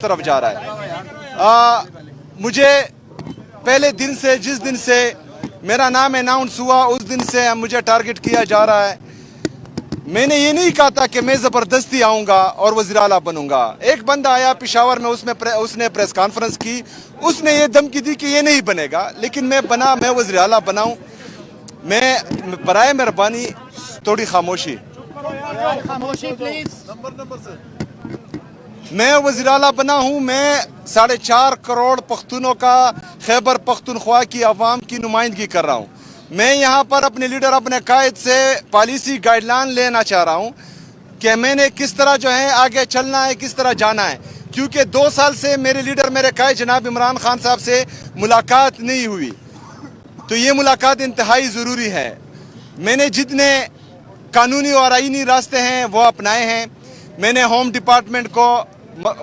तरफ जा रहा है। मुझे पहले दिन से, जिस दिन से मेरा नाम अनाउंस हुआ उस दिन से मुझे टारगेट किया जा रहा है। मैंने ये नहीं कहा था कि मैं ज़बरदस्ती आऊँगा और वज़ीर आला बनूंगा। एक बंदा आया पेशावर में, उसने प्रेस कॉन्फ्रेंस की, उसने ये धमकी दी कि ये नहीं बनेगा, लेकिन मैं वज़ीर आला बनाऊँ। मैं बराए मेहरबानी थोड़ी खामोशी मैं वज़ीर आला बना हूँ। मैं 4.5 करोड़ पख्तूनों का, खैबर पख्तूनख्वा की आवाम की नुमाइंदगी कर रहा हूँ। मैं यहाँ पर अपने लीडर, अपने कायद से पॉलिसी गाइडलाइन लेना चाह रहा हूँ कि मैंने किस तरह जो है आगे चलना है, किस तरह जाना है। क्योंकि 2 साल से मेरे लीडर, मेरे कायद जनाब इमरान खान साहब से मुलाकात नहीं हुई, तो ये मुलाकात इंतहाई ज़रूरी है। मैंने जितने कानूनी और आईनी रास्ते हैं वो अपनाए हैं। मैंने होम डिपार्टमेंट को,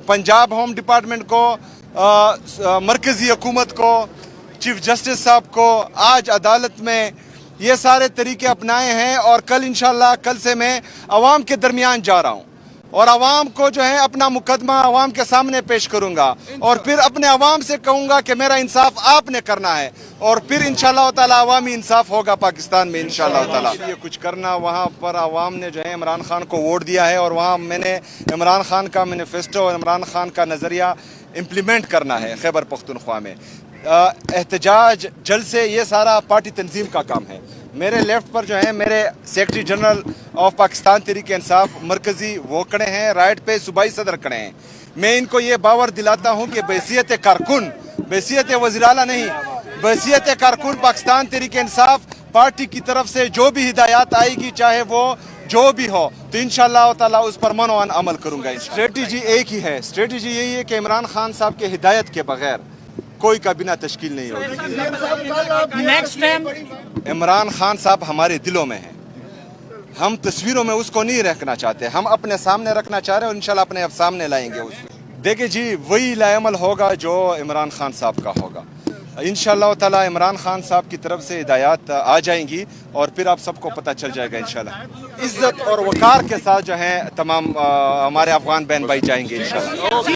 पंजाब होम डिपार्टमेंट को, मरकज़ी हुकूमत को, चीफ जस्टिस साहब को, आज अदालत में ये सारे तरीके अपनाए हैं। और कल इंशाल्लाह, कल से मैं अवाम के दरमियान जा रहा हूँ और अवाम को जो है अपना मुकदमा अवाम के सामने पेश करूँगा और फिर अपने अवाम से कहूँगा कि मेरा इंसाफ आपने करना है, और फिर इंशाल्लाह ताला अवामी इंसाफ होगा पाकिस्तान में इंशाल्लाह ताला। ये कुछ करना, वहाँ पर अवाम ने जो है इमरान खान को वोट दिया है और वहाँ मैंने इमरान खान का मैनिफेस्टो और इमरान खान का नज़रिया इम्प्लीमेंट करना है खैबर पख्तूनख्वा में। एहतजाज, जलसे, ये सारा पार्टी तंजीम का काम है। मेरे लेफ्ट पर जो है मेरे secretary general of Pakistan Tehreek Insaf मरकज़ी वो खड़े हैं, राइट पे सूबाई सदर खड़े हैं। मैं इनको ये बावर दिलाता हूँ कि बैसियत कारकुन, बैसियत वज़ीर आला नहीं, बैसियत कारकुन पाकिस्तान तहरीक इंसाफ पार्टी की तरफ से जो भी हिदायत आएगी, चाहे वो जो भी हो, तो इंशाअल्लाह ताला उस पर मनोअन अमल करूँगा। स्ट्रेटजी एक ही है, स्ट्रेटजी यही है कि इमरान खान साहब के हिदायत के बगैर कोई काबीना तश्कील नहीं होगी। नेक्स्ट टाइम इमरान खान साहब हमारे दिलों में हैं, हम तस्वीरों में उसको नहीं रखना चाहते, हम अपने सामने रखना चाह रहे हैं और इंशाल्लाह अपने सामने लाएंगे उसको। देखिए जी, वही लाएमल होगा जो इमरान खान साहब का होगा। इंशाल्लाह ताला इमरान खान साहब की तरफ से हिदायत आ जाएंगी और फिर आप सबको पता चल जाएगा इंशाल्लाह। इज्जत और वकार के साथ जो है तमाम हमारे अफगान बहन भाई जाएंगे इंशाल्लाह।